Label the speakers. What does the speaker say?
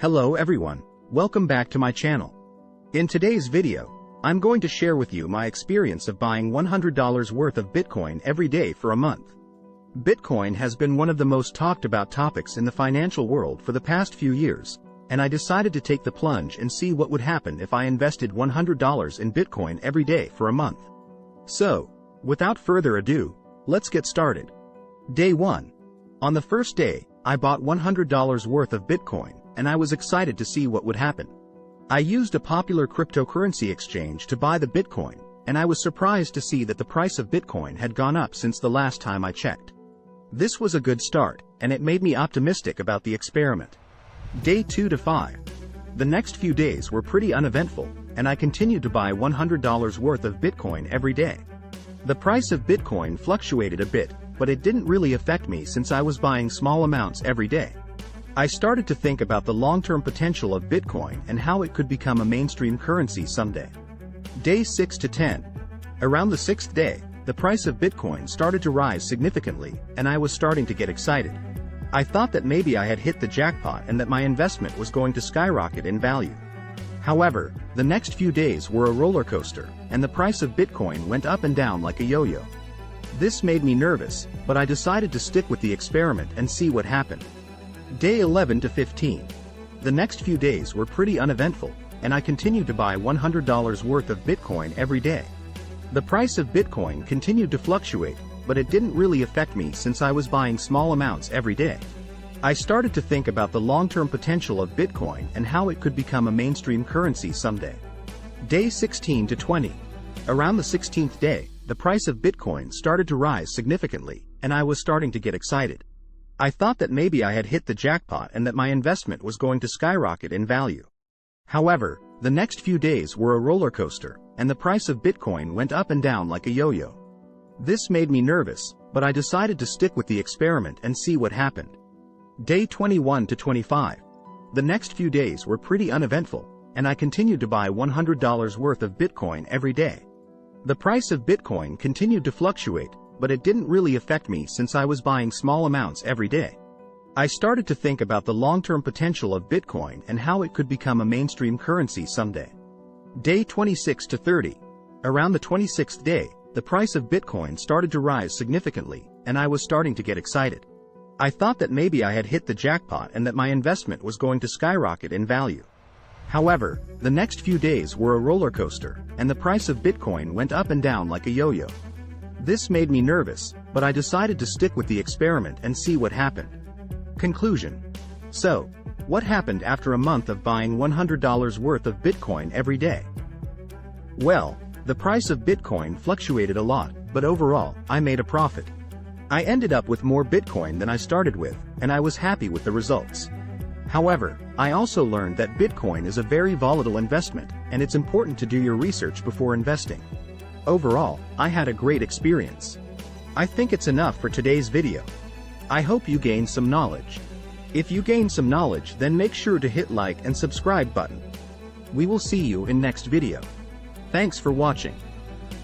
Speaker 1: Hello everyone, welcome back to my channel. In today's video, I'm going to share with you my experience of buying $100 worth of Bitcoin every day for a month. Bitcoin has been one of the most talked about topics in the financial world for the past few years, and I decided to take the plunge and see what would happen if I invested $100 in Bitcoin every day for a month. So, without further ado, let's get started. Day 1. On the first day, I bought $100 worth of Bitcoin, and I was excited to see what would happen. I used a popular cryptocurrency exchange to buy the Bitcoin, and I was surprised to see that the price of Bitcoin had gone up since the last time I checked. This was a good start, and it made me optimistic about the experiment. Day 2 to 5. The next few days were pretty uneventful, and I continued to buy $100 worth of Bitcoin every day. The price of Bitcoin fluctuated a bit, but it didn't really affect me since I was buying small amounts every day. I started to think about the long-term potential of Bitcoin and how it could become a mainstream currency someday. Day 6 to 10. Around the 6th day, the price of Bitcoin started to rise significantly, and I was starting to get excited. I thought that maybe I had hit the jackpot and that my investment was going to skyrocket in value. However, the next few days were a roller coaster, and the price of Bitcoin went up and down like a yo-yo. This made me nervous, but I decided to stick with the experiment and see what happened. Day 11 to 15. The next few days were pretty uneventful, and I continued to buy $100 worth of Bitcoin every day. The price of Bitcoin continued to fluctuate, but it didn't really affect me since I was buying small amounts every day. I started to think about the long-term potential of Bitcoin and how it could become a mainstream currency someday. Day 16 to 20. Around the 16th day, the price of Bitcoin started to rise significantly, and I was starting to get excited. I thought that maybe I had hit the jackpot and that my investment was going to skyrocket in value. However, the next few days were a roller coaster, and the price of Bitcoin went up and down like a yo-yo. This made me nervous, but I decided to stick with the experiment and see what happened. Day 21 to 25. The next few days were pretty uneventful, and I continued to buy $100 worth of Bitcoin every day. The price of Bitcoin continued to fluctuate, but it didn't really affect me since I was buying small amounts every day. I started to think about the long-term potential of Bitcoin and how it could become a mainstream currency someday. Day 26 to 30. Around the 26th day, the price of Bitcoin started to rise significantly, and I was starting to get excited. I thought that maybe I had hit the jackpot and that my investment was going to skyrocket in value. However, the next few days were a roller coaster, and the price of Bitcoin went up and down like a yo-yo. This made me nervous, but I decided to stick with the experiment and see what happened. Conclusion. So, what happened after a month of buying $100 worth of Bitcoin every day? Well, the price of Bitcoin fluctuated a lot, but overall, I made a profit. I ended up with more Bitcoin than I started with, and I was happy with the results. However, I also learned that Bitcoin is a very volatile investment, and it's important to do your research before investing. Overall, I had a great experience. I think it's enough for today's video. I hope you gained some knowledge. If you gained some knowledge, then make sure to hit like and subscribe button. We will see you in next video. Thanks for watching.